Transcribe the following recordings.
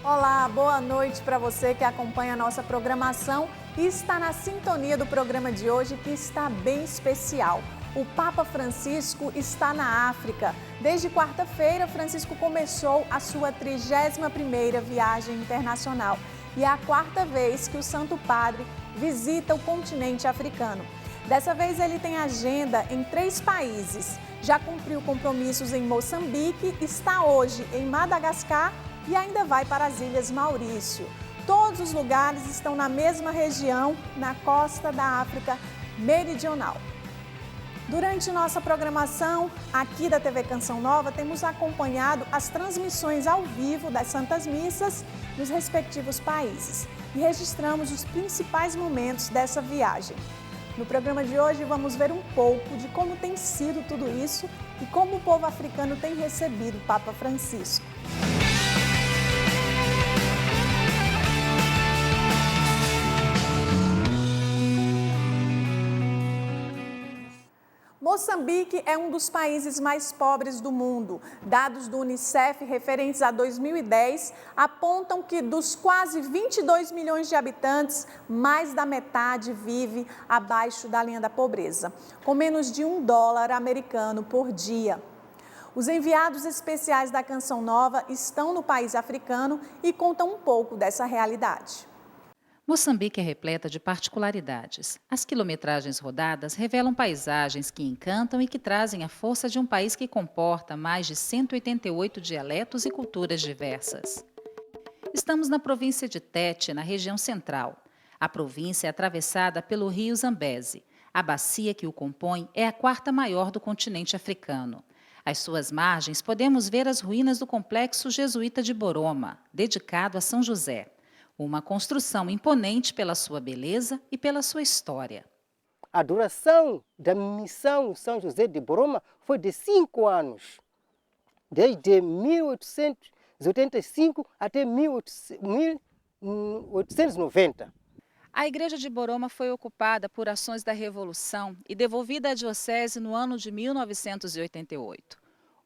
Olá, boa noite para você que acompanha a nossa programação e está na sintonia do programa de hoje, que está bem especial. O Papa Francisco está na África. Desde quarta-feira, Francisco começou a sua 31ª viagem internacional e é a quarta vez que o Santo Padre visita o continente africano. Dessa vez ele tem agenda em 3 países. Já cumpriu compromissos em Moçambique, está hoje em Madagascar e ainda vai para as Ilhas Maurício. Todos os lugares estão na mesma região, na costa da África Meridional. Durante nossa programação aqui da TV Canção Nova, temos acompanhado as transmissões ao vivo das Santas Missas nos respectivos países e registramos os principais momentos dessa viagem. No programa de hoje vamos ver um pouco de como tem sido tudo isso e como o povo africano tem recebido o Papa Francisco. Moçambique é um dos países mais pobres do mundo. Dados do Unicef referentes a 2010 apontam que dos quase 22 milhões de habitantes, mais da metade vive abaixo da linha da pobreza, com menos de $1 americano por dia. Os enviados especiais da Canção Nova estão no país africano e contam um pouco dessa realidade. Moçambique é repleta de particularidades. As quilometragens rodadas revelam paisagens que encantam e que trazem a força de um país que comporta mais de 188 dialetos e culturas diversas. Estamos na província de Tete, na região central. A província é atravessada pelo rio Zambeze. A bacia que o compõe é a 4ª maior do continente africano. Às suas margens podemos ver as ruínas do complexo jesuíta de Boroma, dedicado a São José. Uma construção imponente pela sua beleza e pela sua história. A duração da missão São José de Boroma foi de 5 anos, desde 1885 até 1890. A igreja de Boroma foi ocupada por ações da Revolução e devolvida à diocese no ano de 1988.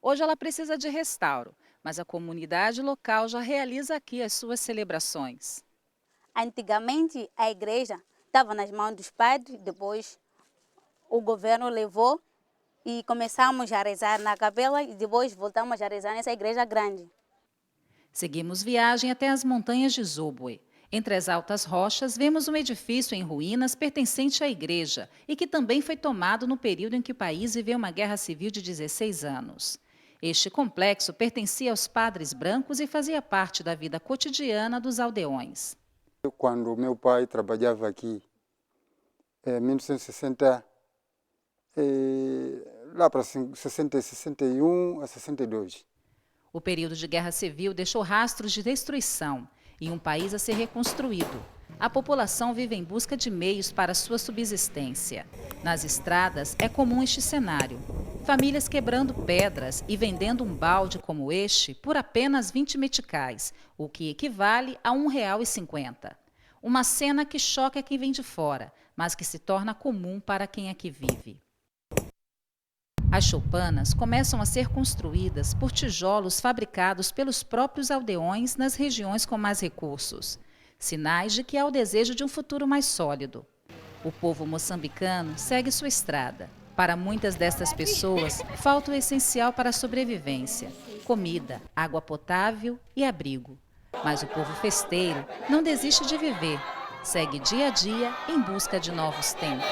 Hoje ela precisa de restauro, mas a comunidade local já realiza aqui as suas celebrações. Antigamente, a igreja estava nas mãos dos padres, depois o governo levou e começamos a rezar na capela e depois voltamos a rezar nessa igreja grande. Seguimos viagem até as montanhas de Zobwe. Entre as altas rochas, vemos um edifício em ruínas pertencente à igreja e que também foi tomado no período em que o país viveu uma guerra civil de 16 anos. Este complexo pertencia aos padres brancos e fazia parte da vida cotidiana dos aldeões. Quando meu pai trabalhava aqui, em 1960, lá para 61 a 62. O período de guerra civil deixou rastros de destruição e um país a ser reconstruído. A população vive em busca de meios para sua subsistência. Nas estradas é comum este cenário. Famílias quebrando pedras e vendendo um balde como este por apenas 20 meticais, o que equivale a R$ 1,50. Uma cena que choca quem vem de fora, mas que se torna comum para quem aqui vive. As choupanas começam a ser construídas por tijolos fabricados pelos próprios aldeões nas regiões com mais recursos. Sinais de que há o desejo de um futuro mais sólido. O povo moçambicano segue sua estrada. Para muitas destas pessoas, falta o essencial para a sobrevivência: comida, água potável e abrigo. Mas o povo festeiro não desiste de viver. Segue dia a dia em busca de novos tempos.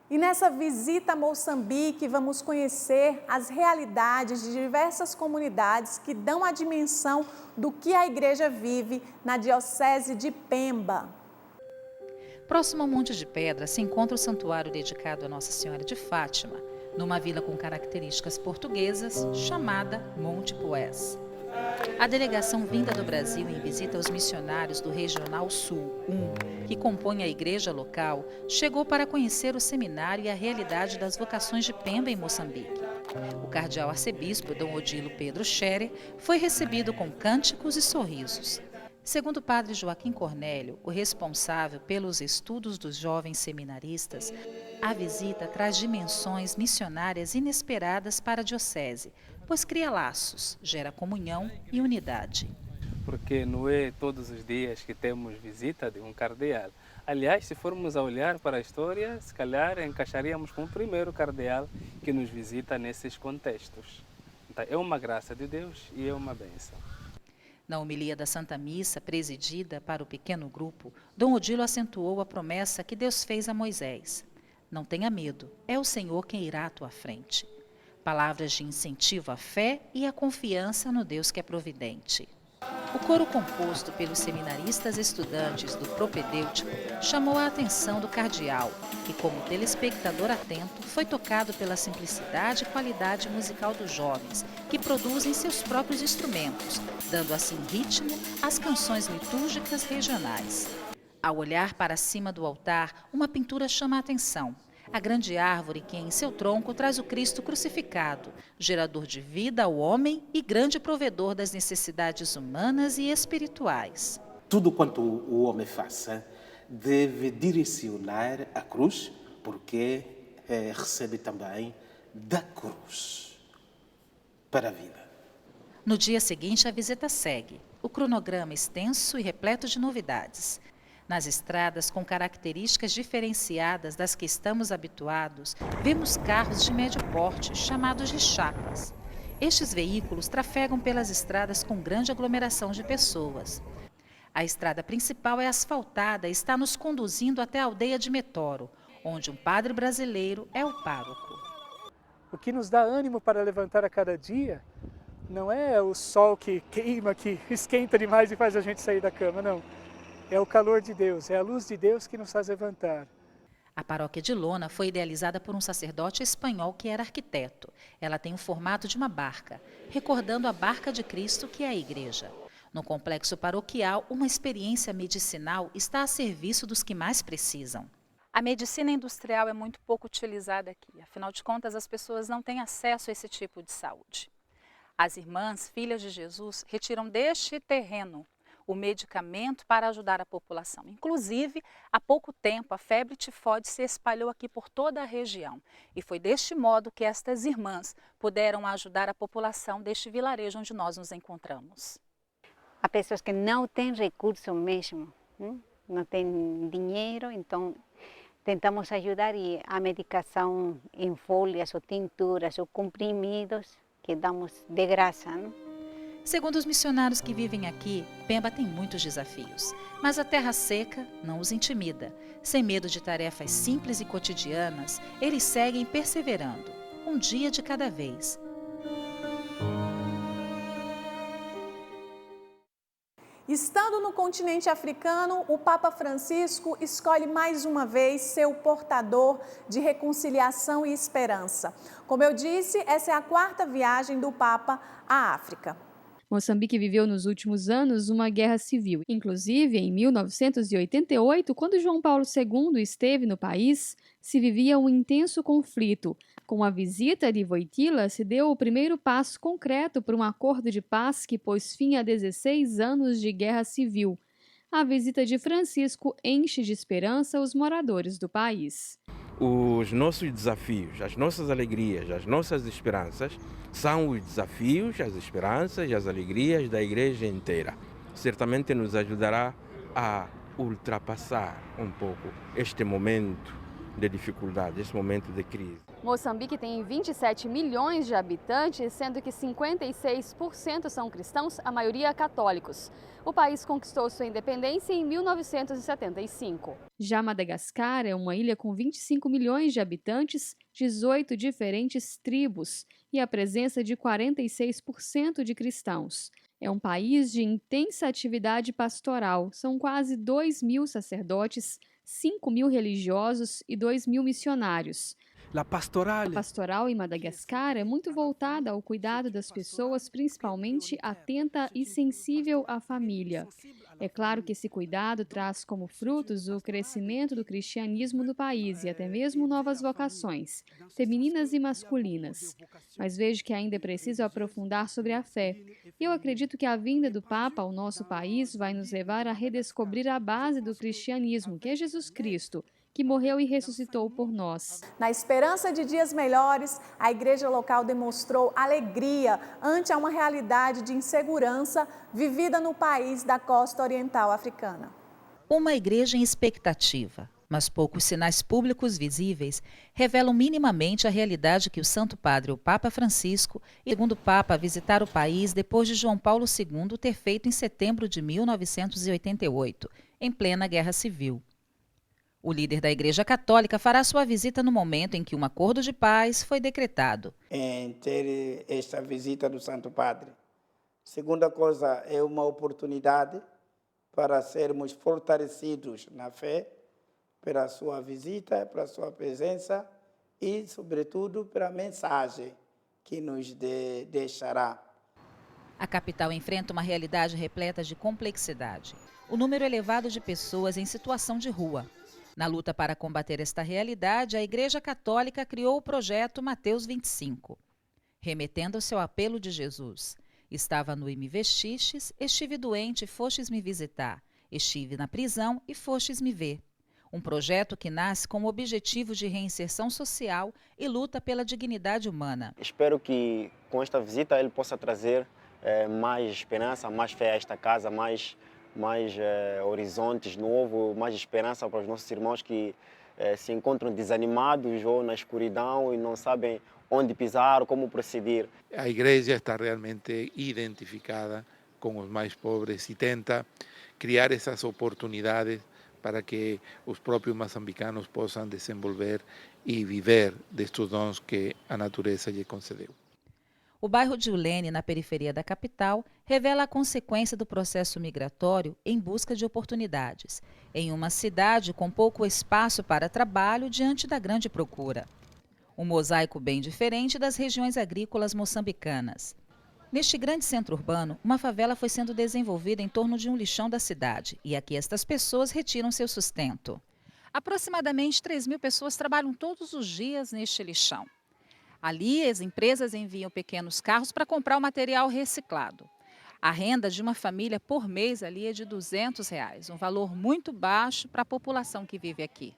E nessa visita a Moçambique, vamos conhecer as realidades de diversas comunidades que dão a dimensão do que a igreja vive na diocese de Pemba. Próximo ao Monte de Pedra se encontra o santuário dedicado a Nossa Senhora de Fátima, numa vila com características portuguesas chamada Monte Pués. A delegação vinda do Brasil em visita aos missionários do Regional Sul 1, que compõe a igreja local, chegou para conhecer o seminário e a realidade das vocações de Pemba em Moçambique. O cardeal arcebispo Dom Odilo Pedro Scherer foi recebido com cânticos e sorrisos. Segundo o padre Joaquim Cornélio, o responsável pelos estudos dos jovens seminaristas, a visita traz dimensões missionárias inesperadas para a diocese, pois cria laços, gera comunhão e unidade. Porque não é todos os dias que temos visita de um cardeal. Aliás, se formos a olhar para a história, se calhar encaixaríamos com o primeiro cardeal que nos visita nesses contextos. Então, é uma graça de Deus e é uma bênção. Na homilia da Santa Missa, presidida para o pequeno grupo, Dom Odilo acentuou a promessa que Deus fez a Moisés. Não tenha medo, é o Senhor quem irá à tua frente. Palavras de incentivo à fé e à confiança no Deus que é providente. O coro composto pelos seminaristas estudantes do propedêutico chamou a atenção do cardeal, que, como telespectador atento, foi tocado pela simplicidade e qualidade musical dos jovens, que produzem seus próprios instrumentos, dando assim ritmo às canções litúrgicas regionais. Ao olhar para cima do altar, uma pintura chama a atenção. A grande árvore que em seu tronco traz o Cristo crucificado, gerador de vida ao homem e grande provedor das necessidades humanas e espirituais. Tudo quanto o homem faça deve direcionar a cruz, porque recebe também da cruz para a vida. No dia seguinte, a visita segue. O cronograma extenso e repleto de novidades. Nas estradas com características diferenciadas das que estamos habituados, vemos carros de médio porte, chamados de chapas. Estes veículos trafegam pelas estradas com grande aglomeração de pessoas. A estrada principal é asfaltada e está nos conduzindo até a aldeia de Metoro, onde um padre brasileiro é o pároco. O que nos dá ânimo para levantar a cada dia não é o sol que queima, que esquenta demais e faz a gente sair da cama, não. É o calor de Deus, é a luz de Deus que nos faz levantar. A paróquia de Lona foi idealizada por um sacerdote espanhol que era arquiteto. Ela tem o formato de uma barca, recordando a barca de Cristo, que é a igreja. No complexo paroquial, uma experiência medicinal está a serviço dos que mais precisam. A medicina industrial é muito pouco utilizada aqui. Afinal de contas, as pessoas não têm acesso a esse tipo de saúde. As irmãs, filhas de Jesus, retiram deste terreno o medicamento para ajudar a população. Inclusive, há pouco tempo, a febre tifoide se espalhou aqui por toda a região. E foi deste modo que estas irmãs puderam ajudar a população deste vilarejo onde nós nos encontramos. Há pessoas que não têm recurso mesmo, não têm dinheiro, então tentamos ajudar e a medicação em folhas ou tinturas ou comprimidos que damos de graça. Segundo os missionários que vivem aqui, Pemba tem muitos desafios, mas a terra seca não os intimida. Sem medo de tarefas simples e cotidianas, eles seguem perseverando, um dia de cada vez. Estando no continente africano, o Papa Francisco escolhe mais uma vez ser o portador de reconciliação e esperança. Como eu disse, essa é a 4ª viagem do Papa à África. Moçambique viveu nos últimos anos uma guerra civil. Inclusive, em 1988, quando João Paulo II esteve no país, se vivia um intenso conflito. Com a visita de Wojtyła, se deu o primeiro passo concreto para um acordo de paz que pôs fim a 16 anos de guerra civil. A visita de Francisco enche de esperança os moradores do país. Os nossos desafios, as nossas alegrias, as nossas esperanças são os desafios, as esperanças e as alegrias da igreja inteira. Certamente nos ajudará a ultrapassar um pouco este momento de dificuldade, esse momento de crise. Moçambique tem 27 milhões de habitantes, sendo que 56% são cristãos, a maioria católicos. O país conquistou sua independência em 1975. Já Madagascar é uma ilha com 25 milhões de habitantes, 18 diferentes tribos e a presença de 46% de cristãos. É um país de intensa atividade pastoral, são quase 2.000 sacerdotes, 5.000 religiosos e 2.000 missionários. A pastoral em Madagascar é muito voltada ao cuidado das pessoas, principalmente atenta e sensível à família. É claro que esse cuidado traz como frutos o crescimento do cristianismo no país e até mesmo novas vocações, femininas e masculinas. Mas vejo que ainda é preciso aprofundar sobre a fé. E eu acredito que a vinda do Papa ao nosso país vai nos levar a redescobrir a base do cristianismo, que é Jesus Cristo, que morreu e ressuscitou por nós. Na esperança de dias melhores, a igreja local demonstrou alegria ante uma realidade de insegurança vivida no país da costa oriental africana. Uma igreja em expectativa, mas poucos sinais públicos visíveis revelam minimamente a realidade que o Santo Padre, o Papa Francisco, e o segundo Papa a visitar o país depois de João Paulo II ter feito em setembro de 1988, em plena Guerra Civil. O líder da Igreja Católica fará sua visita no momento em que um acordo de paz foi decretado. Em ter esta visita do Santo Padre. Segunda coisa, é uma oportunidade para sermos fortalecidos na fé, pela sua visita, pela sua presença e, sobretudo, pela mensagem que nos deixará. A capital enfrenta uma realidade repleta de complexidade. O número elevado de pessoas em situação de rua. Na luta para combater esta realidade, a Igreja Católica criou o projeto Mateus 25, remetendo ao seu apelo de Jesus. Estava nu e me vestistes, estive doente e fostes me visitar, estive na prisão e fostes me ver. Um projeto que nasce com o objetivo de reinserção social e luta pela dignidade humana. Espero que com esta visita ele possa trazer mais esperança, mais fé a esta casa, mais horizontes novos, mais esperança para os nossos irmãos que se encontram desanimados ou na escuridão e não sabem onde pisar, como proceder. A igreja está realmente identificada com os mais pobres e tenta criar essas oportunidades para que os próprios moçambicanos possam desenvolver e viver destes dons que a natureza lhe concedeu. O bairro de Ulene, na periferia da capital, revela a consequência do processo migratório em busca de oportunidades, em uma cidade com pouco espaço para trabalho diante da grande procura. Um mosaico bem diferente das regiões agrícolas moçambicanas. Neste grande centro urbano, uma favela foi sendo desenvolvida em torno de um lixão da cidade, e aqui estas pessoas retiram seu sustento. Aproximadamente 3.000 pessoas trabalham todos os dias neste lixão. Ali, as empresas enviam pequenos carros para comprar o material reciclado. A renda de uma família por mês ali é de R$200, um valor muito baixo para a população que vive aqui.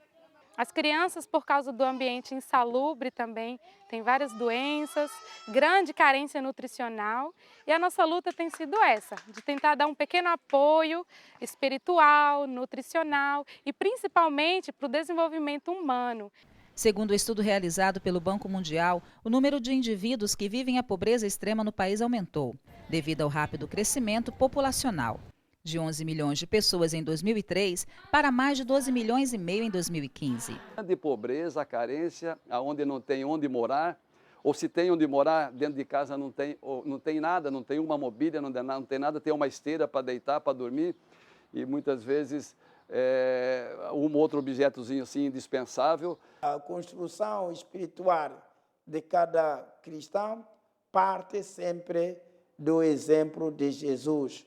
As crianças, por causa do ambiente insalubre também, têm várias doenças, grande carência nutricional. E a nossa luta tem sido essa, de tentar dar um pequeno apoio espiritual, nutricional e principalmente para o desenvolvimento humano. Segundo o estudo realizado pelo Banco Mundial, o número de indivíduos que vivem a pobreza extrema no país aumentou, devido ao rápido crescimento populacional. De 11 milhões de pessoas em 2003 para mais de 12 milhões e meio em 2015. De pobreza, carência, onde não tem onde morar, ou se tem onde morar, dentro de casa não tem nada, não tem uma mobília, não tem nada, tem uma esteira para deitar, para dormir, e muitas vezes um outro objetozinho assim indispensável. A construção espiritual de cada cristão parte sempre do exemplo de Jesus,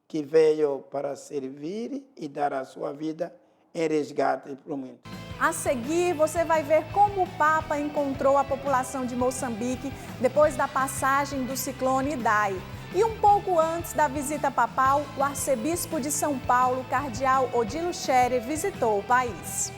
que veio para servir e dar a sua vida em resgate para o mundo. A seguir, você vai ver como o Papa encontrou a população de Moçambique depois da passagem do ciclone Idai. E um pouco antes da visita papal, o arcebispo de São Paulo, cardeal Odilo Scherer, visitou o país.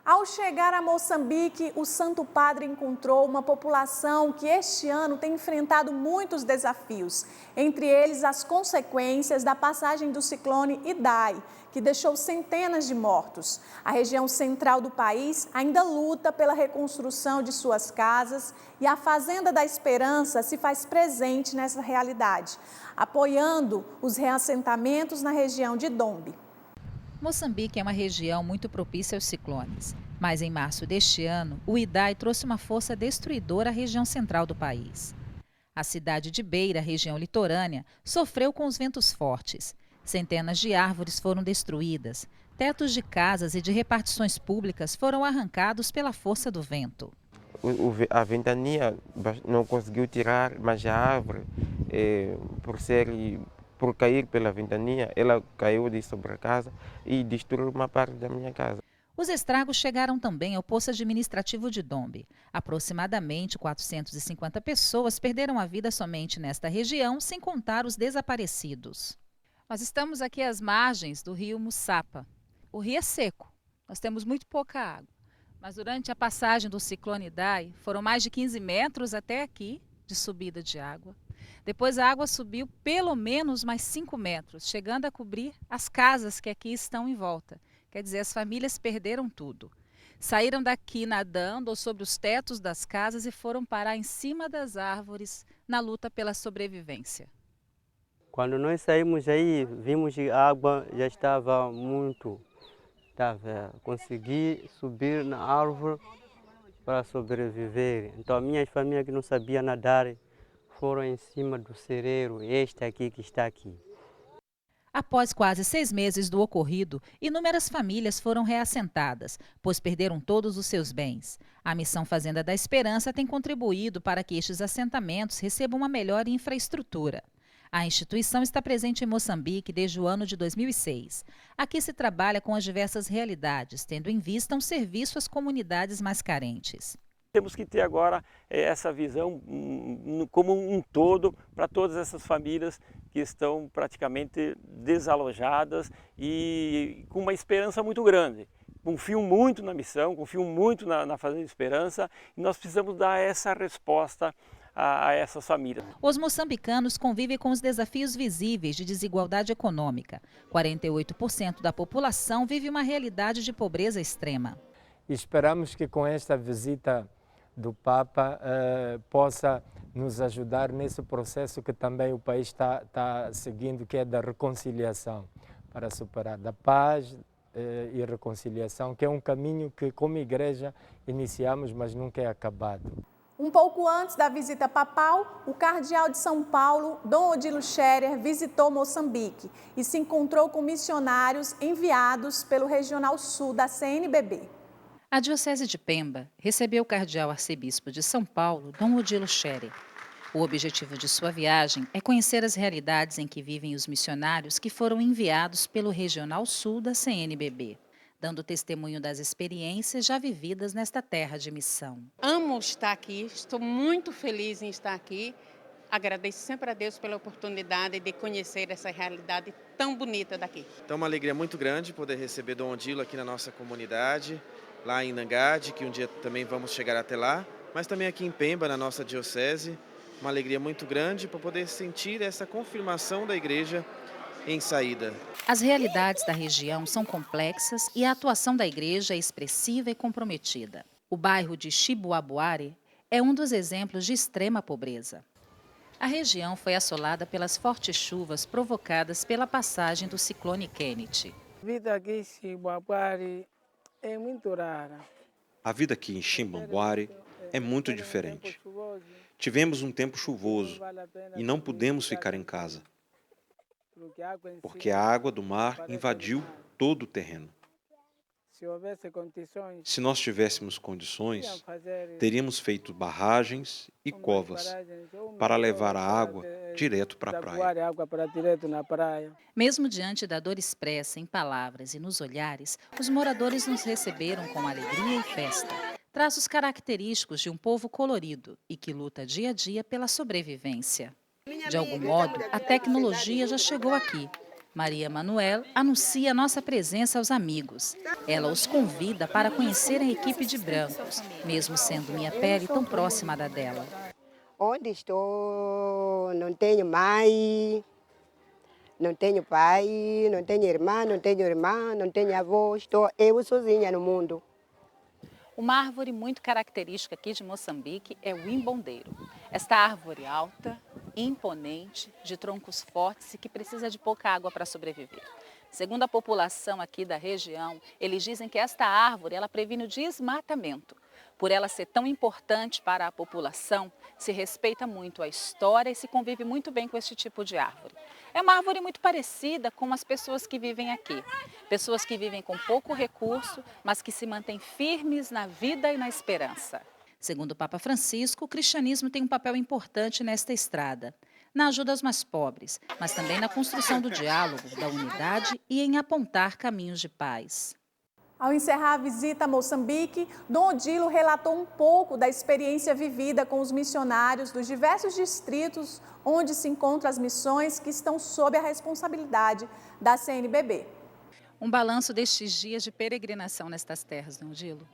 Ao chegar a Moçambique, o Santo Padre encontrou uma população que este ano tem enfrentado muitos desafios, entre eles as consequências da passagem do ciclone Idai, que deixou centenas de mortos. A região central do país ainda luta pela reconstrução de suas casas e a Fazenda da Esperança se faz presente nessa realidade, apoiando os reassentamentos na região de Dombe. Moçambique é uma região muito propícia aos ciclones, mas em março deste ano, o Idai trouxe uma força destruidora à região central do país. A cidade de Beira, região litorânea, sofreu com os ventos fortes. Centenas de árvores foram destruídas, tetos de casas e de repartições públicas foram arrancados pela força do vento. A ventania não conseguiu tirar, mas a árvore, por cair pela ventania, ela caiu de sobre a casa e destruiu uma parte da minha casa. Os estragos chegaram também ao posto administrativo de Dombe. Aproximadamente 450 pessoas perderam a vida somente nesta região, sem contar os desaparecidos. Nós estamos aqui às margens do rio Mussapa. O rio é seco, nós temos muito pouca água. Mas durante a passagem do ciclone Idai, foram mais de 15 metros até aqui de subida de água. Depois a água subiu pelo menos mais 5 metros, chegando a cobrir as casas que aqui estão em volta. Quer dizer, as famílias perderam tudo. Saíram daqui nadando ou sobre os tetos das casas e foram parar em cima das árvores na luta pela sobrevivência. Quando nós saímos aí, vimos que a água já estava muito... Consegui subir na árvore para sobreviver. Então, as minhas famílias que não sabiam nadar foram em cima do cereiro, este aqui que está aqui. Após quase 6 meses do ocorrido, inúmeras famílias foram reassentadas, pois perderam todos os seus bens. A Missão Fazenda da Esperança tem contribuído para que estes assentamentos recebam uma melhor infraestrutura. A instituição está presente em Moçambique desde o ano de 2006. Aqui se trabalha com as diversas realidades, tendo em vista um serviço às comunidades mais carentes. Temos que ter agora essa visão como um todo para todas essas famílias que estão praticamente desalojadas e com uma esperança muito grande. Confio muito na missão, confio muito na Fazenda Esperança e nós precisamos dar essa resposta a essas famílias. Os moçambicanos convivem com os desafios visíveis de desigualdade econômica. 48% da população vive uma realidade de pobreza extrema. Esperamos que com esta visita do Papa possa nos ajudar nesse processo que também o país está seguindo, que é da reconciliação, para superar da paz e reconciliação, que é um caminho que como igreja iniciamos, mas nunca é acabado. Um pouco antes da visita papal, o cardeal de São Paulo, Dom Odilo Scherer, visitou Moçambique e se encontrou com missionários enviados pelo Regional Sul da CNBB. A Diocese de Pemba recebeu o cardeal arcebispo de São Paulo, Dom Odilo Scherer. O objetivo de sua viagem é conhecer as realidades em que vivem os missionários que foram enviados pelo Regional Sul da CNBB, dando testemunho das experiências já vividas nesta terra de missão. Amo estar aqui, estou muito feliz em estar aqui. Agradeço sempre a Deus pela oportunidade de conhecer essa realidade tão bonita daqui. Então, uma alegria muito grande poder receber Dom Odilo aqui na nossa comunidade, lá em Nangade, que um dia também vamos chegar até lá, mas também aqui em Pemba, na nossa diocese. Uma alegria muito grande para poder sentir essa confirmação da igreja em saída. As realidades da região são complexas e a atuação da igreja é expressiva e comprometida. O bairro de Chibuabuare é um dos exemplos de extrema pobreza. A região foi assolada pelas fortes chuvas provocadas pela passagem do ciclone Kenneth. A vida aqui em Chibuabuare é muito rara. A vida aqui em Chibuabuare é muito diferente. Tivemos um tempo chuvoso e não pudemos ficar em casa, porque a água do mar invadiu todo o terreno. Se nós tivéssemos condições, teríamos feito barragens e covas para levar a água direto para a praia. Mesmo diante da dor expressa em palavras e nos olhares, os moradores nos receberam com alegria e festa. Traços característicos de um povo colorido e que luta dia a dia pela sobrevivência. De algum modo, a tecnologia já chegou aqui. Maria Manuel anuncia nossa presença aos amigos. Ela os convida para conhecer a equipe de brancos, mesmo sendo minha pele tão próxima da dela. Onde estou, não tenho mãe, não tenho pai, não tenho irmã, não tenho avô, estou eu sozinha no mundo. Uma árvore muito característica aqui de Moçambique é o imbondeiro. Esta árvore alta, imponente, de troncos fortes e que precisa de pouca água para sobreviver. Segundo a população aqui da região, eles dizem que esta árvore ela previne o desmatamento. Por ela ser tão importante para a população, se respeita muito a história e se convive muito bem com este tipo de árvore. É uma árvore muito parecida com as pessoas que vivem aqui. Pessoas que vivem com pouco recurso, mas que se mantêm firmes na vida e na esperança. Segundo o Papa Francisco, o cristianismo tem um papel importante nesta estrada, na ajuda aos mais pobres, mas também na construção do diálogo, da unidade e em apontar caminhos de paz. Ao encerrar a visita a Moçambique, Dom Odilo relatou um pouco da experiência vivida com os missionários dos diversos distritos onde se encontram as missões que estão sob a responsabilidade da CNBB. Um balanço destes dias de peregrinação nestas terras, Dom Odilo?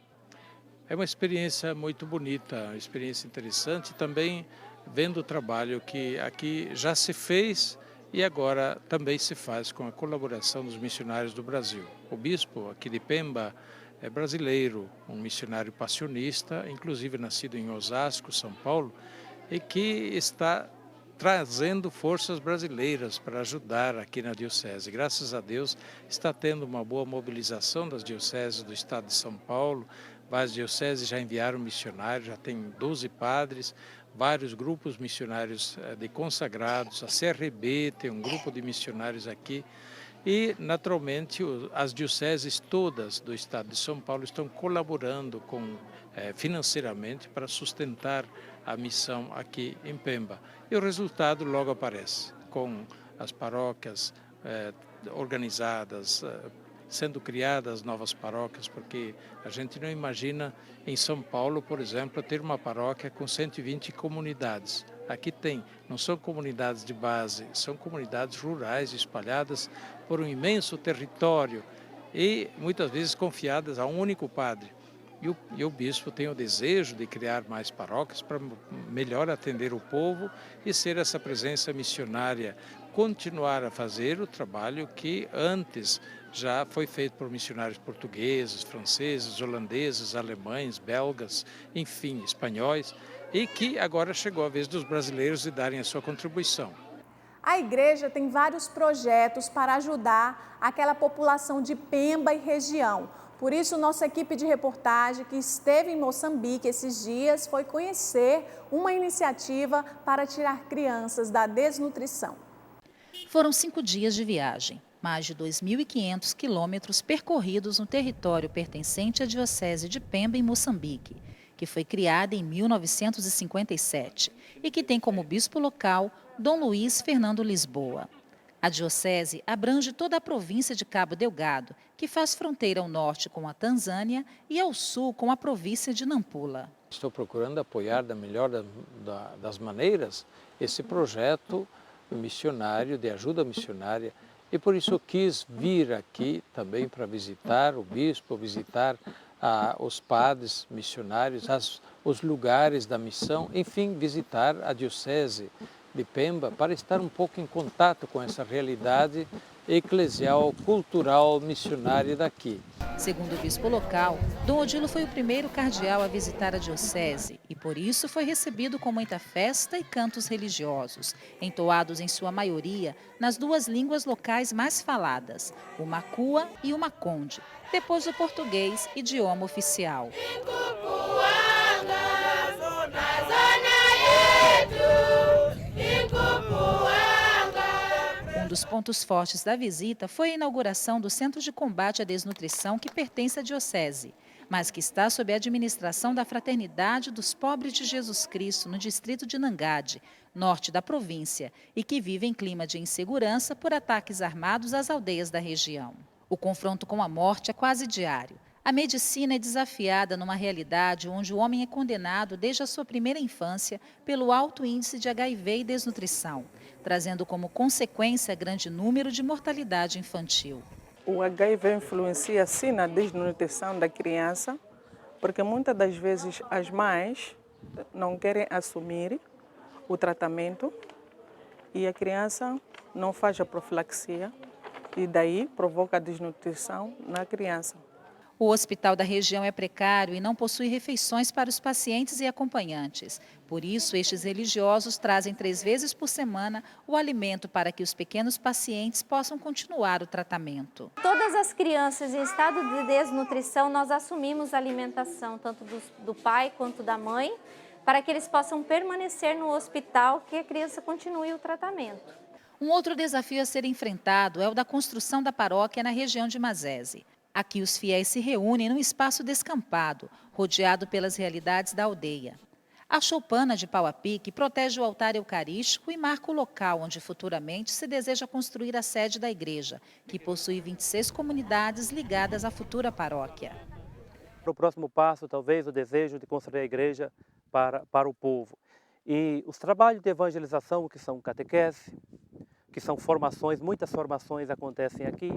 É uma experiência muito bonita, uma experiência interessante, também vendo o trabalho que aqui já se fez e agora também se faz com a colaboração dos missionários do Brasil. O bispo aqui de Pemba é brasileiro, um missionário passionista, inclusive nascido em Osasco, São Paulo, e que está trazendo forças brasileiras para ajudar aqui na diocese. Graças a Deus está tendo uma boa mobilização das dioceses do estado de São Paulo. Várias dioceses já enviaram missionários, já tem 12 padres, vários grupos missionários de consagrados, a CRB tem um grupo de missionários aqui e, naturalmente, as dioceses todas do estado de São Paulo estão colaborando financeiramente para sustentar a missão aqui em Pemba. E o resultado logo aparece, com as paróquias organizadas, sendo criadas novas paróquias, porque a gente não imagina em São Paulo, por exemplo, ter uma paróquia com 120 comunidades. Aqui tem, não são comunidades de base, são comunidades rurais espalhadas por um imenso território e muitas vezes confiadas a um único padre. E o bispo tem o desejo de criar mais paróquias para melhor atender o povo e ser essa presença missionária, continuar a fazer o trabalho que antes já foi feito por missionários portugueses, franceses, holandeses, alemães, belgas, enfim, espanhóis, e que agora chegou a vez dos brasileiros de darem a sua contribuição. A igreja tem vários projetos para ajudar aquela população de Pemba e região. Por isso, nossa equipe de reportagem que esteve em Moçambique esses dias foi conhecer uma iniciativa para tirar crianças da desnutrição. Foram 5 dias de viagem, mais de 2.500 quilômetros percorridos no território pertencente à Diocese de Pemba, em Moçambique, que foi criada em 1957 e que tem como bispo local Dom Luiz Fernando Lisboa. A diocese abrange toda a província de Cabo Delgado, que faz fronteira ao norte com a Tanzânia e ao sul com a província de Nampula. Estou procurando apoiar da melhor das maneiras esse projeto missionário, de ajuda missionária, e por isso eu quis vir aqui também para visitar o bispo, visitar os padres missionários, os lugares da missão, enfim, visitar a diocese de Pemba para estar um pouco em contato com essa realidade eclesial, cultural, missionária daqui. Segundo o bispo local, Dom Odilo foi o primeiro cardeal a visitar a diocese e por isso foi recebido com muita festa e cantos religiosos, entoados em sua maioria nas 2 línguas locais mais faladas, o Makua e o Makonde, depois do português, idioma oficial. Um dos pontos fortes da visita foi a inauguração do Centro de Combate à Desnutrição que pertence à diocese, mas que está sob a administração da Fraternidade dos Pobres de Jesus Cristo, no distrito de Nangade, norte da província, e que vive em clima de insegurança por ataques armados às aldeias da região. O confronto com a morte é quase diário. A medicina é desafiada numa realidade onde o homem é condenado desde a sua primeira infância pelo alto índice de HIV e desnutrição, trazendo como consequência grande número de mortalidade infantil. O HIV influencia sim na desnutrição da criança, porque muitas das vezes as mães não querem assumir o tratamento e a criança não faz a profilaxia e daí provoca a desnutrição na criança. O hospital da região é precário e não possui refeições para os pacientes e acompanhantes. Por isso, estes religiosos trazem 3 vezes por semana o alimento para que os pequenos pacientes possam continuar o tratamento. Todas as crianças em estado de desnutrição, nós assumimos a alimentação, tanto do pai quanto da mãe, para que eles possam permanecer no hospital, que a criança continue o tratamento. Um outro desafio a ser enfrentado é o da construção da paróquia na região de Mazese. Aqui os fiéis se reúnem num espaço descampado, rodeado pelas realidades da aldeia. A choupana de pau a pique protege o altar eucarístico e marca o local onde futuramente se deseja construir a sede da igreja, que possui 26 comunidades ligadas à futura paróquia. O próximo passo, talvez, o desejo de construir a igreja para o povo. E os trabalhos de evangelização, que são catequese, que são formações, muitas formações acontecem aqui.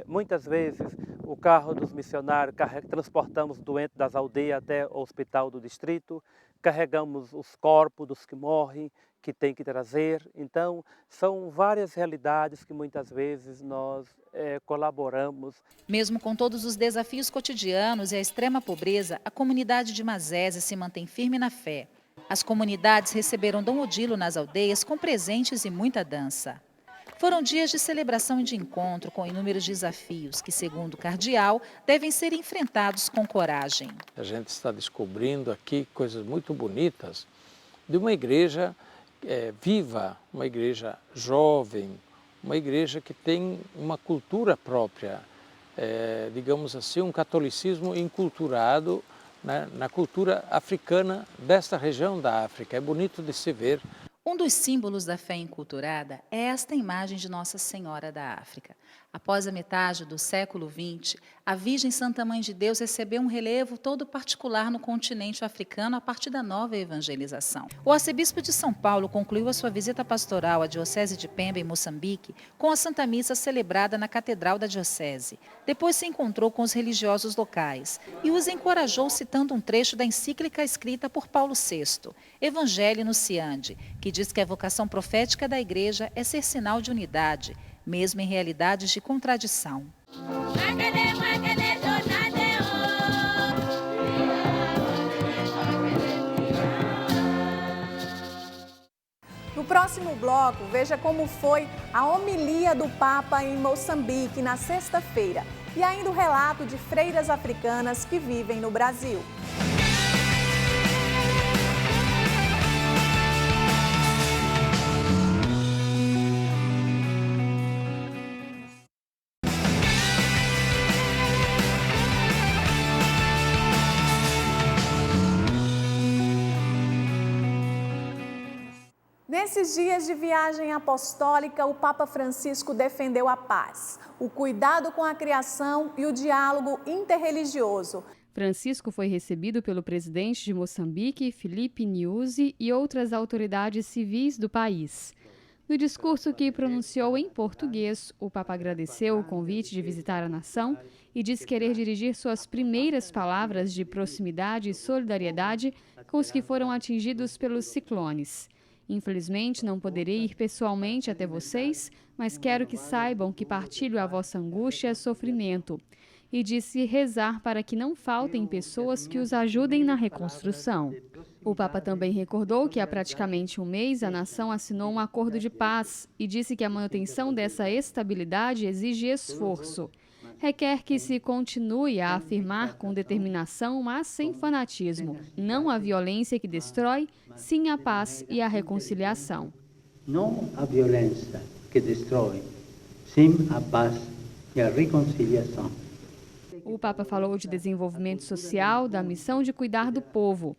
Muitas vezes o carro dos missionários, transportamos doentes das aldeias até o hospital do distrito, carregamos os corpos dos que morrem, que tem que trazer. Então, são várias realidades que muitas vezes nós colaboramos. Mesmo com todos os desafios cotidianos e a extrema pobreza, a comunidade de Mazese se mantém firme na fé. As comunidades receberam Dom Odilo nas aldeias com presentes e muita dança. Foram dias de celebração e de encontro com inúmeros desafios que, segundo o cardeal, devem ser enfrentados com coragem. A gente está descobrindo aqui coisas muito bonitas de uma igreja viva, uma igreja jovem, uma igreja que tem uma cultura própria, digamos assim, um catolicismo enculturado, né, na cultura africana desta região da África. É bonito de se ver. Um dos símbolos da fé enculturada é esta imagem de Nossa Senhora da África. Após a metade do século XX, a Virgem Santa Mãe de Deus recebeu um relevo todo particular no continente africano a partir da nova evangelização. O arcebispo de São Paulo concluiu a sua visita pastoral à Diocese de Pemba, em Moçambique, com a Santa Missa celebrada na Catedral da Diocese. Depois se encontrou com os religiosos locais e os encorajou citando um trecho da encíclica escrita por Paulo VI, Evangelii Nuntiandi, que diz que a vocação profética da Igreja é ser sinal de unidade, mesmo em realidades de contradição. No próximo bloco, veja como foi a homilia do Papa em Moçambique na sexta-feira e ainda o relato de freiras africanas que vivem no Brasil. Nesses dias de viagem apostólica, o Papa Francisco defendeu a paz, o cuidado com a criação e o diálogo interreligioso. Francisco foi recebido pelo presidente de Moçambique, Filipe Nyusi, e outras autoridades civis do país. No discurso que pronunciou em português, o Papa agradeceu o convite de visitar a nação e disse querer dirigir suas primeiras palavras de proximidade e solidariedade com os que foram atingidos pelos ciclones. Infelizmente, não poderei ir pessoalmente até vocês, mas quero que saibam que partilho a vossa angústia e sofrimento. E disse rezar para que não faltem pessoas que os ajudem na reconstrução. O Papa também recordou que há praticamente um mês a nação assinou um acordo de paz e disse que a manutenção dessa estabilidade exige esforço. Requer que se continue a afirmar com determinação, mas sem fanatismo, não a violência que destrói, sim a paz e a reconciliação. Não a violência que destrói, sim a paz e a reconciliação. O Papa falou de desenvolvimento social, da missão de cuidar do povo.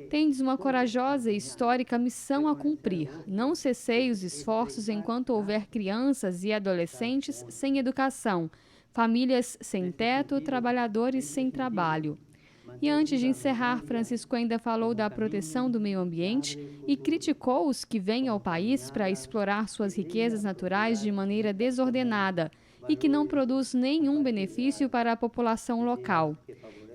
Tendes uma corajosa e histórica missão a cumprir. Não cessei os esforços enquanto houver crianças e adolescentes sem educação, famílias sem teto, trabalhadores sem trabalho. E antes de encerrar, Francisco ainda falou da proteção do meio ambiente e criticou os que vêm ao país para explorar suas riquezas naturais de maneira desordenada e que não produz nenhum benefício para a população local.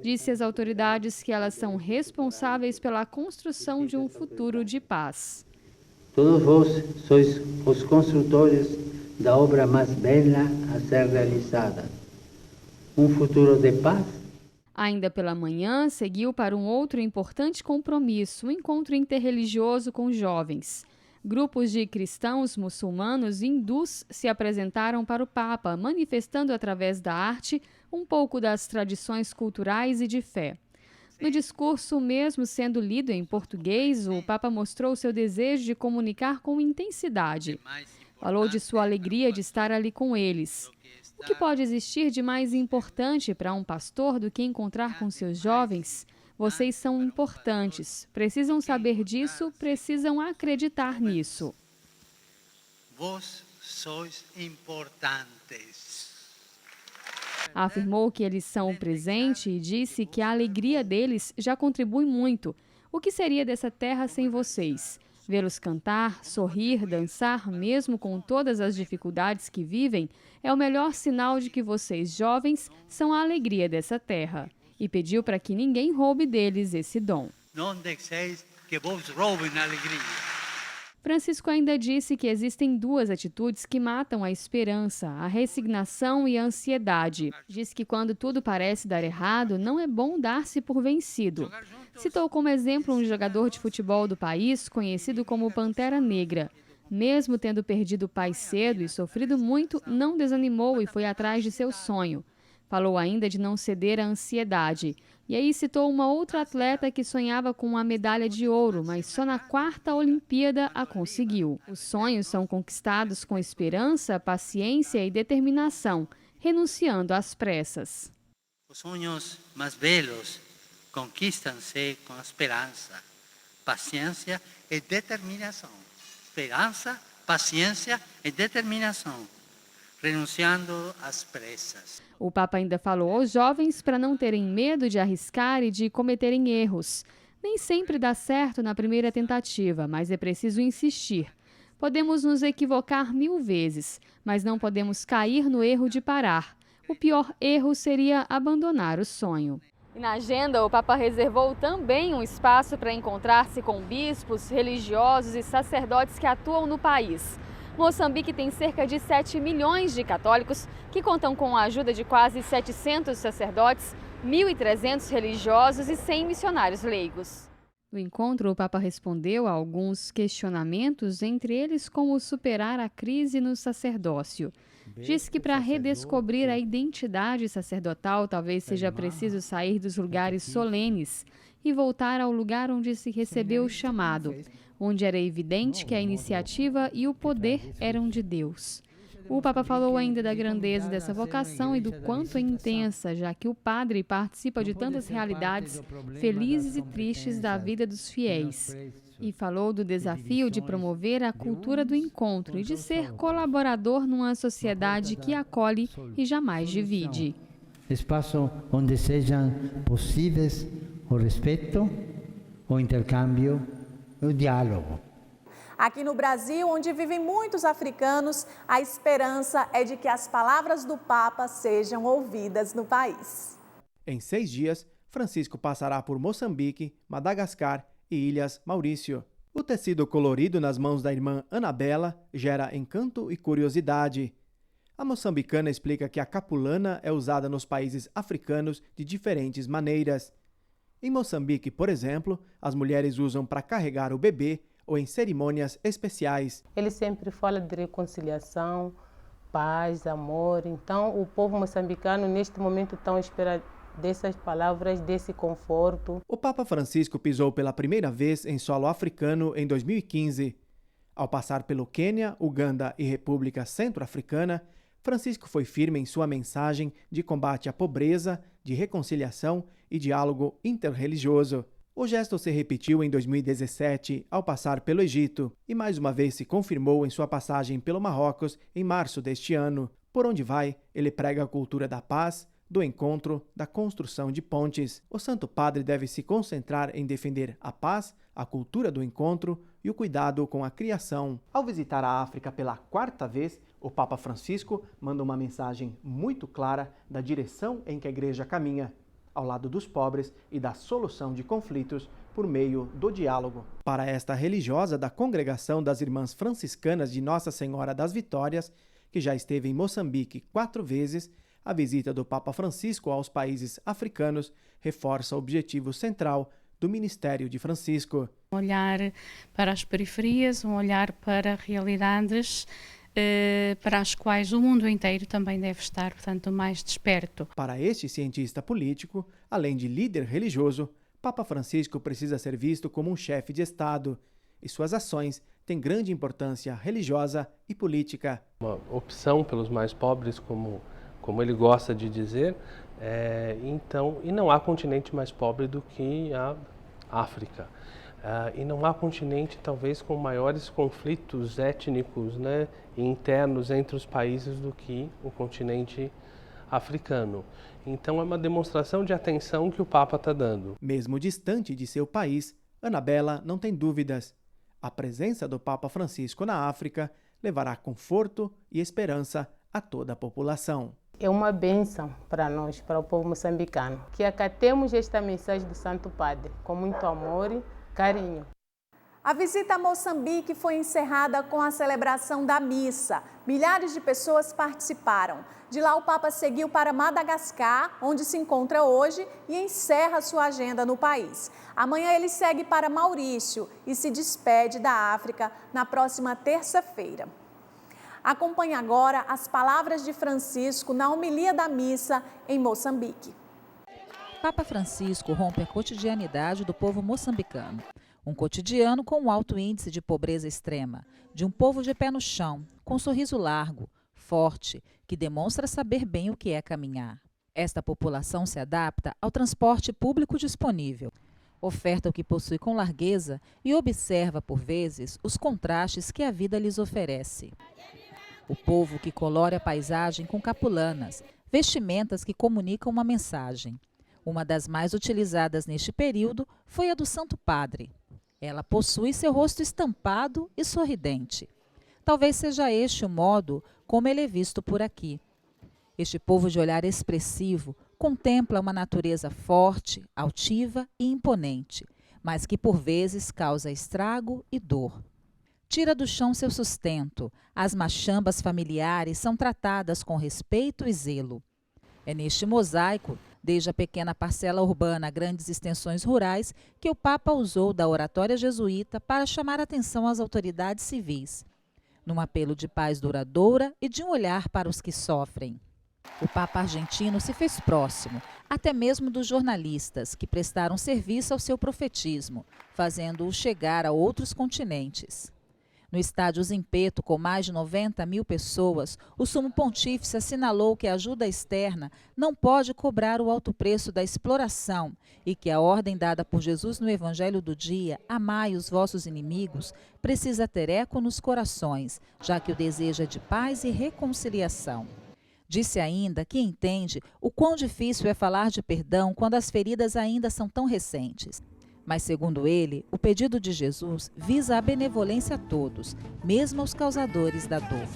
Disse às autoridades que elas são responsáveis pela construção de um futuro de paz. Todos vós sois os construtores da obra mais bela a ser realizada. futuro de paz. Ainda pela manhã, seguiu para um outro importante compromisso, um encontro interreligioso com jovens. Grupos de cristãos, muçulmanos e hindus se apresentaram para o Papa, manifestando através da arte um pouco das tradições culturais e de fé. No discurso, mesmo sendo lido em português, o Papa mostrou seu desejo de comunicar com intensidade. Falou de sua alegria de estar ali com eles. O que pode existir de mais importante para um pastor do que encontrar com seus jovens? Vocês são importantes, precisam saber disso, precisam acreditar nisso. Vós sois importantes. Afirmou que eles são o presente e disse que a alegria deles já contribui muito. O que seria dessa terra sem vocês? Vê-los cantar, sorrir, dançar, mesmo com todas as dificuldades que vivem, é o melhor sinal de que vocês, jovens, são a alegria dessa terra. E pediu para que ninguém roube deles esse dom. Não deixeis que vos roubem a alegria. Francisco ainda disse que existem duas atitudes que matam a esperança, a resignação e a ansiedade. Diz que quando tudo parece dar errado, não é bom dar-se por vencido. Citou como exemplo um jogador de futebol do país, conhecido como Pantera Negra. Mesmo tendo perdido o pai cedo e sofrido muito, não desanimou e foi atrás de seu sonho. Falou ainda de não ceder à ansiedade. E aí citou uma outra atleta que sonhava com uma medalha de ouro, mas só na 4ª Olimpíada a conseguiu. Os sonhos são conquistados com esperança, paciência e determinação, renunciando às pressas. Os sonhos mais belos conquistam-se com esperança, paciência e determinação. Esperança, paciência e determinação, renunciando às pressas. O Papa ainda falou aos jovens para não terem medo de arriscar e de cometerem erros. Nem sempre dá certo na primeira tentativa, mas é preciso insistir. Podemos nos equivocar 1000 vezes, mas não podemos cair no erro de parar. O pior erro seria abandonar o sonho. E na agenda, o Papa reservou também um espaço para encontrar-se com bispos, religiosos e sacerdotes que atuam no país. Moçambique tem cerca de 7 milhões de católicos que contam com a ajuda de quase 700 sacerdotes, 1.300 religiosos e 100 missionários leigos. No encontro, o Papa respondeu a alguns questionamentos, entre eles como superar a crise no sacerdócio. Diz que para redescobrir a identidade sacerdotal talvez seja preciso sair dos lugares solenes e voltar ao lugar onde se recebeu o chamado, onde era evidente que a iniciativa e o poder eram de Deus. O Papa falou ainda da grandeza dessa vocação e do quanto é intensa, já que o padre participa de tantas realidades felizes e tristes da vida dos fiéis. E falou do desafio de promover a cultura do encontro e de ser colaborador numa sociedade que acolhe e jamais divide. Espaço onde sejam possíveis o respeito, o intercâmbio, o diálogo. Aqui no Brasil, onde vivem muitos africanos, a esperança é de que as palavras do Papa sejam ouvidas no país. Em 6 dias, Francisco passará por Moçambique, Madagascar e Ilhas Maurício. O tecido colorido nas mãos da irmã Anabela gera encanto e curiosidade. A moçambicana explica que a capulana é usada nos países africanos de diferentes maneiras. Em Moçambique, por exemplo, as mulheres usam para carregar o bebê ou em cerimônias especiais. Ele sempre fala de reconciliação, paz, amor. Então, o povo moçambicano, neste momento, está à espera dessas palavras, desse conforto. O Papa Francisco pisou pela primeira vez em solo africano em 2015. Ao passar pelo Quênia, Uganda e República Centro-Africana, Francisco foi firme em sua mensagem de combate à pobreza, de reconciliação e diálogo interreligioso. O gesto se repetiu em 2017, ao passar pelo Egito, e mais uma vez se confirmou em sua passagem pelo Marrocos em março deste ano. Por onde vai, ele prega a cultura da paz, do encontro, da construção de pontes. O Santo Padre deve se concentrar em defender a paz, a cultura do encontro e o cuidado com a criação. Ao visitar a África pela 4ª vez, o Papa Francisco manda uma mensagem muito clara da direção em que a Igreja caminha, ao lado dos pobres e da solução de conflitos por meio do diálogo. Para esta religiosa da Congregação das Irmãs Franciscanas de Nossa Senhora das Vitórias, que já esteve em Moçambique 4 vezes, A visita do Papa Francisco aos países africanos reforça o objetivo central do Ministério de Francisco. Olhar para as periferias, olhar para realidades para as quais o mundo inteiro também deve estar, portanto, mais desperto. Para este cientista político, além de líder religioso, Papa Francisco precisa ser visto como um chefe de Estado e suas ações têm grande importância religiosa e política. Uma opção pelos mais pobres, como ele gosta de dizer, e não há continente mais pobre do que a África. E não há continente, talvez, com maiores conflitos étnicos, né, e internos entre os países do que o continente africano. Então é uma demonstração de atenção que o Papa está dando. Mesmo distante de seu país, Anabela não tem dúvidas. A presença do Papa Francisco na África levará conforto e esperança a toda a população. É uma bênção para nós, para o povo moçambicano, que acatemos esta mensagem do Santo Padre com muito amor e carinho. A visita a Moçambique foi encerrada com a celebração da missa. Milhares de pessoas participaram. De lá, o Papa seguiu para Madagascar, onde se encontra hoje, e encerra sua agenda no país. Amanhã ele segue para Maurício e se despede da África na próxima terça-feira. Acompanhe agora as palavras de Francisco na homilia da missa em Moçambique. Papa Francisco rompe a cotidianidade do povo moçambicano. Um cotidiano com um alto índice de pobreza extrema, de um povo de pé no chão, com um sorriso largo, forte, que demonstra saber bem o que é caminhar. Esta população se adapta ao transporte público disponível, oferta o que possui com largueza e observa, por vezes, os contrastes que a vida lhes oferece. O povo que colore a paisagem com capulanas, vestimentas que comunicam uma mensagem. Uma das mais utilizadas neste período foi a do Santo Padre. Ela possui seu rosto estampado e sorridente. Talvez seja este o modo como ele é visto por aqui. Este povo de olhar expressivo contempla uma natureza forte, altiva e imponente, mas que por vezes causa estrago e dor. Tira do chão seu sustento, as machambas familiares são tratadas com respeito e zelo. É neste mosaico, desde a pequena parcela urbana a grandes extensões rurais, que o Papa usou da oratória jesuíta para chamar a atenção às autoridades civis, num apelo de paz duradoura e de um olhar para os que sofrem. O Papa argentino se fez próximo, até mesmo dos jornalistas, que prestaram serviço ao seu profetismo, fazendo-o chegar a outros continentes. No estádio Zimpeto, com mais de 90 mil pessoas, o Sumo Pontífice assinalou que a ajuda externa não pode cobrar o alto preço da exploração e que a ordem dada por Jesus no Evangelho do dia, amai os vossos inimigos, precisa ter eco nos corações, já que o desejo é de paz e reconciliação. Disse ainda que entende o quão difícil é falar de perdão quando as feridas ainda são tão recentes. Mas, segundo ele, o pedido de Jesus visa a benevolência a todos, mesmo aos causadores da dor.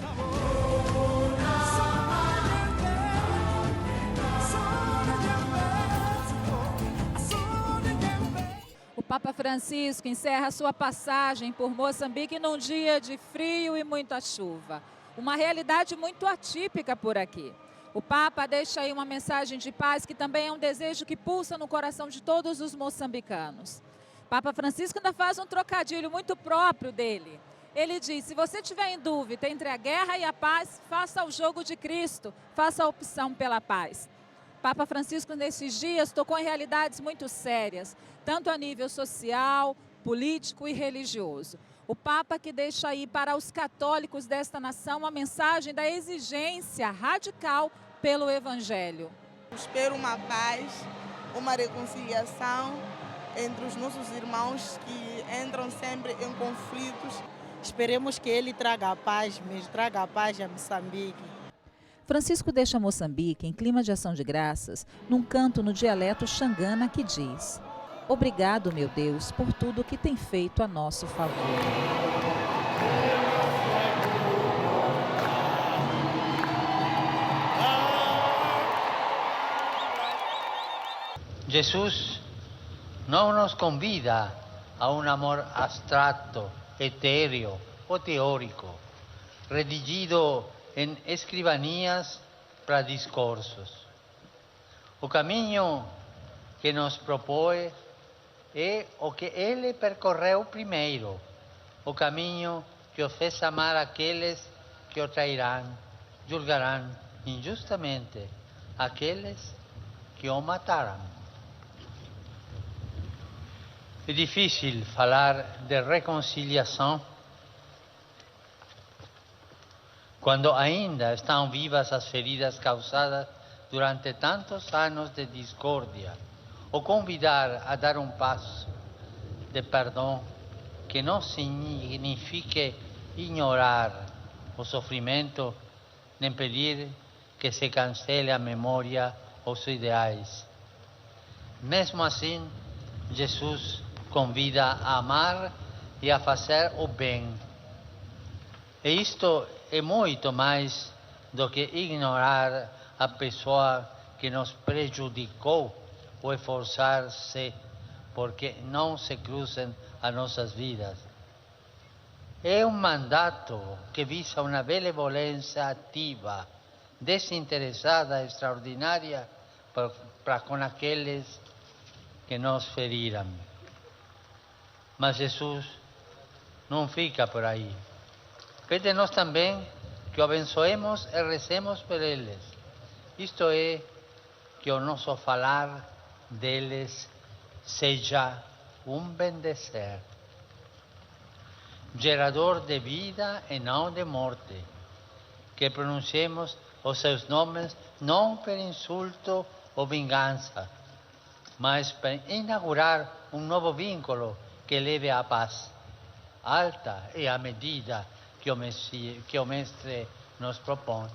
O Papa Francisco encerra sua passagem por Moçambique num dia de frio e muita chuva. Uma realidade muito atípica por aqui. O Papa deixa aí uma mensagem de paz que também é um desejo que pulsa no coração de todos os moçambicanos. Papa Francisco ainda faz um trocadilho muito próprio dele. Ele diz, se você tiver em dúvida entre a guerra e a paz, faça o jogo de Cristo, faça a opção pela paz. Papa Francisco, nesses dias, tocou em realidades muito sérias, tanto a nível social, político e religioso. O Papa que deixa aí para os católicos desta nação uma mensagem da exigência radical pelo Evangelho. Espero uma paz, uma reconciliação entre os nossos irmãos que entram sempre em conflitos. Esperemos que ele traga a paz mesmo, traga a paz a Moçambique. Francisco deixa Moçambique em clima de ação de graças, num canto no dialeto xangana que diz: obrigado, meu Deus, por tudo que tem feito a nosso favor. Jesus não nos convida a um amor abstrato, etéreo ou teórico, redigido em escrivanias para discursos. O caminho que nos propõe é o que ele percorreu primeiro, o caminho que os fez amar aqueles que o trairão, julgarão injustamente aqueles que o mataram. É difícil falar de reconciliação quando ainda estão vivas as feridas causadas durante tantos anos de discórdia, ou convidar a dar um passo de perdão que não signifique ignorar o sofrimento, nem pedir que se cancele a memória ou os ideais. Mesmo assim, Jesus convida a amar e a fazer o bem. E isto é muito mais do que ignorar a pessoa que nos prejudicou ou esforçar-se porque não se cruzem as nossas vidas. É um mandato que visa uma benevolência ativa, desinteressada, extraordinária para com aqueles que nos feriram. Mas Jesus não fica por aí. Pede-nos também que o abençoemos e recemos por eles. Isto é, que o nosso falar deles seja um bendecer, gerador de vida e não de morte. Que pronunciemos os seus nomes não por insulto ou vingança, mas para inaugurar um novo vínculo que leve à paz. Alta é a medida que o Mestre nos propõe.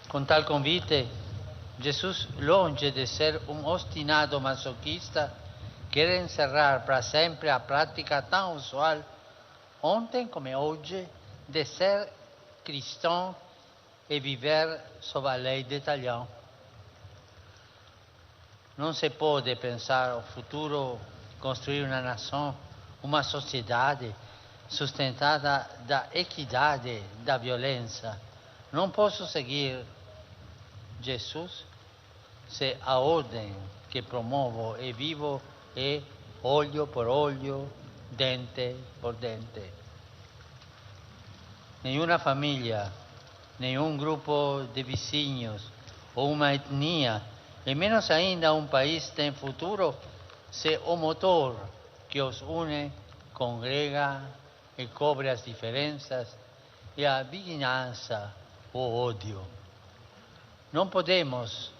Com tal convite, Jesus, longe de ser um obstinado masoquista, quer encerrar para sempre a prática tão usual, ontem como hoje, de ser cristão e viver sob a lei de Talião. Não se pode pensar o futuro, construir uma nação, uma sociedade sustentada da equidade, da violência. Não posso seguir Jesus se a ordem que promovo e vivo é olho por olho, dente por dente. Nenhuma família, nenhum grupo de vizinhos ou uma etnia, e menos ainda um país tem futuro se o motor que os une congrega e cobre as diferenças e a vingança ou ódio. Não podemos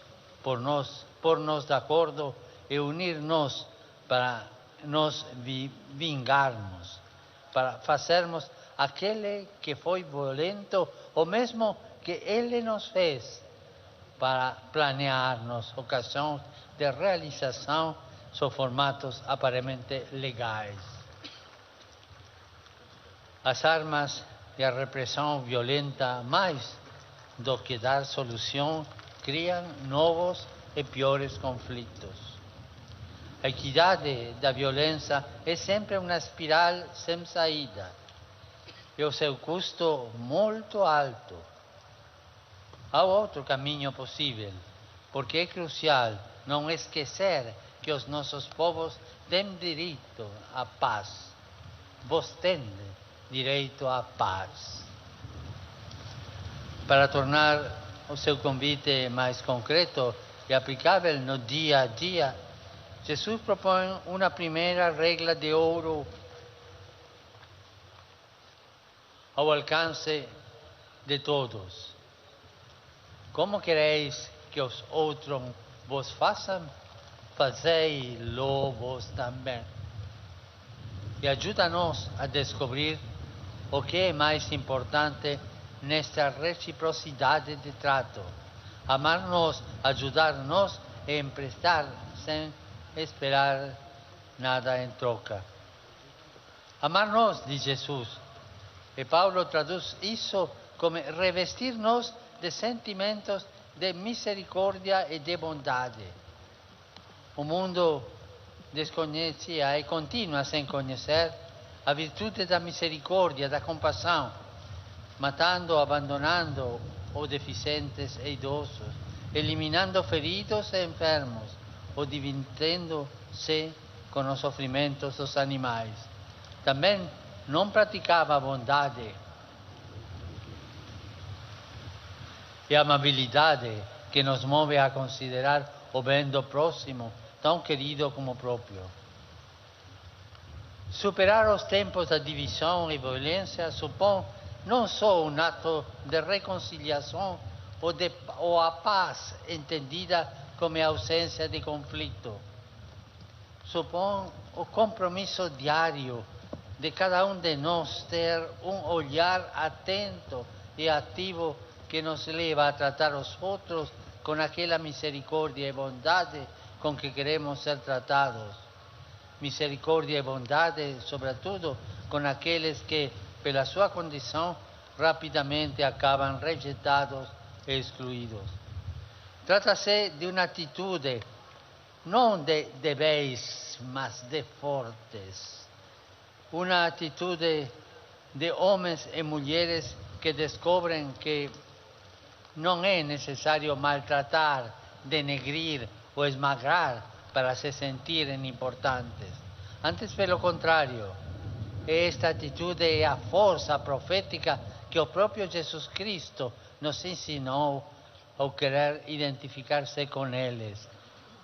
pôr-nos de acordo e unir-nos para nos vingarmos, para fazermos aquele que foi violento, ou mesmo que ele nos fez, para planear-nos ocasiões de realização sob formatos aparentemente legais. As armas e a repressão violenta, mais do que dar solução, criam novos e piores conflitos. A equidade da violência é sempre uma espiral sem saída e o seu custo muito alto. Há outro caminho possível, porque é crucial não esquecer que os nossos povos têm direito à paz. Vós tendes direito à paz. Para tornar o seu convite mais concreto e aplicável no dia a dia, Jesus propõe uma primeira regra de ouro ao alcance de todos. Como quereis que os outros vos façam, fazei-lo vos também. E ajuda-nos a descobrir o que é mais importante nesta reciprocidade de trato. Amar-nos, ajudar-nos e emprestar sem esperar nada em troca. Amar-nos, diz Jesus. E Paulo traduz isso como revestir-nos de sentimentos de misericórdia e de bondade. O mundo desconhecia e continua sem conhecer a virtude da misericórdia, da compaixão. matando, abandonando os deficientes e idosos, eliminando feridos e enfermos, ou divertendo-se com os sofrimentos dos animais. Também não praticava a bondade e a amabilidade que nos move a considerar o bem do próximo tão querido como o próprio. Superar os tempos da divisão e violência supõe não só um ato de reconciliação ou a paz entendida como a ausência de conflito. Supõe o compromisso diário de cada um de nós ter um olhar atento e ativo que nos leva a tratar os outros com aquela misericórdia e bondade com que queremos ser tratados. Misericórdia e bondade, sobretudo, com aqueles que, pela sua condição, rapidamente acabam rejeitados e excluídos. Trata-se de uma atitude não de débeis, mas de fortes. Uma atitude de homens e mulheres que descobrem que não é necessário maltratar, denegrir ou esmagar para se sentirem importantes. Antes, pelo contrário, esta atitude é a força profética que o próprio Jesus Cristo nos ensinou ao querer identificar-se com eles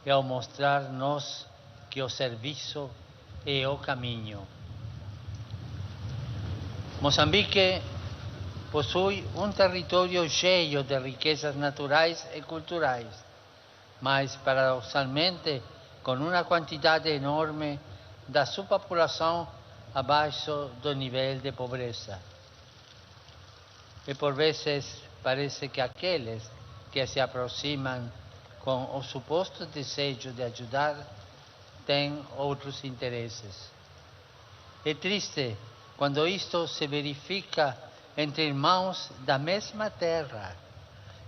e ao mostrar-nos que o serviço é o caminho. Moçambique possui um território cheio de riquezas naturais e culturais, mas paradoxalmente com uma quantidade enorme da sua população abaixo do nível de pobreza. E por vezes parece que aqueles que se aproximam com o suposto desejo de ajudar têm outros interesses. É triste quando isto se verifica entre irmãos da mesma terra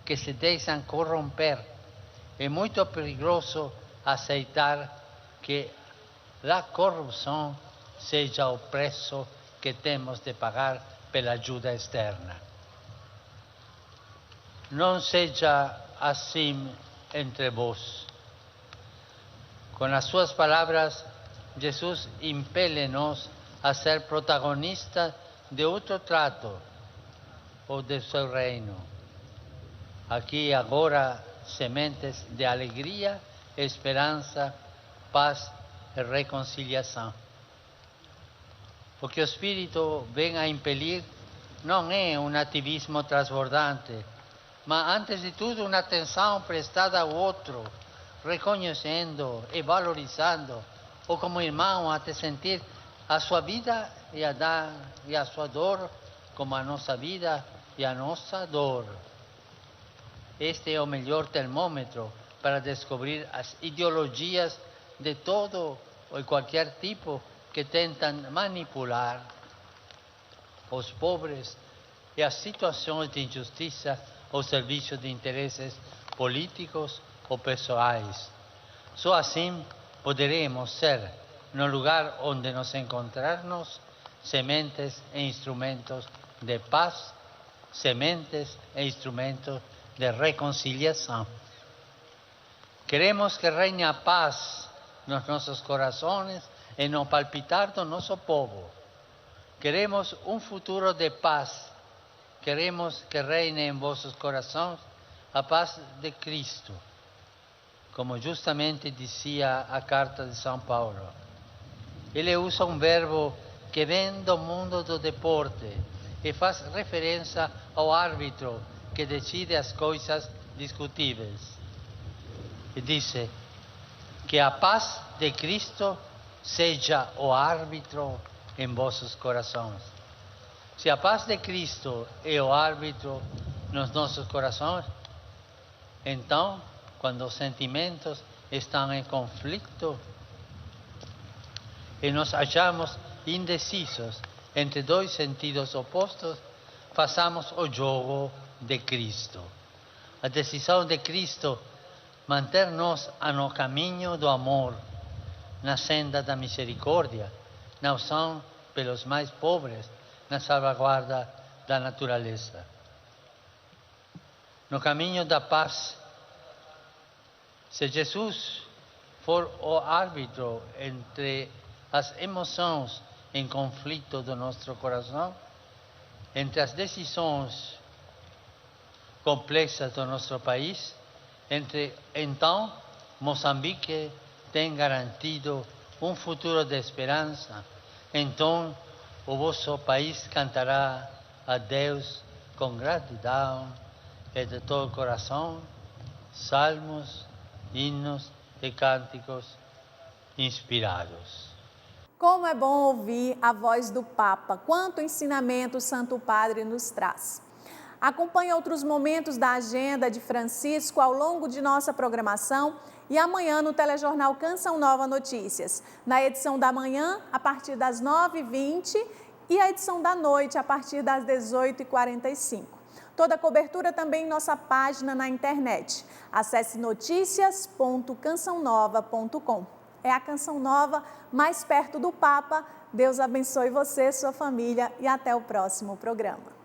que se deixam corromper. É muito perigoso aceitar que a corrupção seja o preço que temos de pagar pela ajuda externa. Não seja assim entre vós. Com as suas palavras, Jesus impele-nos a ser protagonistas de outro trato, ou de seu reino. Aqui e agora, sementes de alegria, esperança, paz e reconciliação. O que o Espírito vem a impelir não é um ativismo transbordante, mas antes de tudo uma atenção prestada ao outro, reconhecendo e valorizando, ou como irmão, até sentir a sua vida e a sua dor como a nossa vida e a nossa dor. Este é o melhor termômetro para descobrir as ideologias de todo ou qualquer tipo que tentam manipular os pobres e as situações de injustiça ao serviço de interesses políticos ou pessoais. Só assim poderemos ser, no lugar onde nos encontrarmos, sementes e instrumentos de paz, sementes e instrumentos de reconciliação. Queremos que reine a paz nos nossos corações e no palpitar do nosso povo. Queremos um futuro de paz. Queremos que reine em vossos corações a paz de Cristo, como justamente dizia a carta de São Paulo. Ele usa um verbo que vem do mundo do deporte e faz referência ao árbitro que decide as coisas discutíveis. E diz que a paz de Cristo seja o árbitro em vossos corações. Se a paz de Cristo é o árbitro nos nossos corações, então, quando os sentimentos estão em conflito e nos achamos indecisos entre dois sentidos opostos, façamos o jogo de Cristo. A decisão de Cristo manter-nos no caminho do amor, na senda da misericórdia, na opção pelos mais pobres, na salvaguarda da natureza. No caminho da paz, se Jesus for o árbitro entre as emoções em conflito do nosso coração, entre as decisões complexas do nosso país, então Moçambique tem garantido um futuro de esperança. Então o vosso país cantará a Deus com gratidão e de todo o coração, salmos, hinos e cânticos inspirados. Como é bom ouvir a voz do Papa, quanto ensinamento o Santo Padre nos traz. Acompanhe outros momentos da agenda de Francisco ao longo de nossa programação e amanhã no telejornal Canção Nova Notícias, na edição da manhã a partir das 9h20 e a edição da noite a partir das 18h45. Toda a cobertura também em nossa página na internet. Acesse noticias.cançãonova.com. É a Canção Nova mais perto do Papa. Deus abençoe você, sua família e até o próximo programa.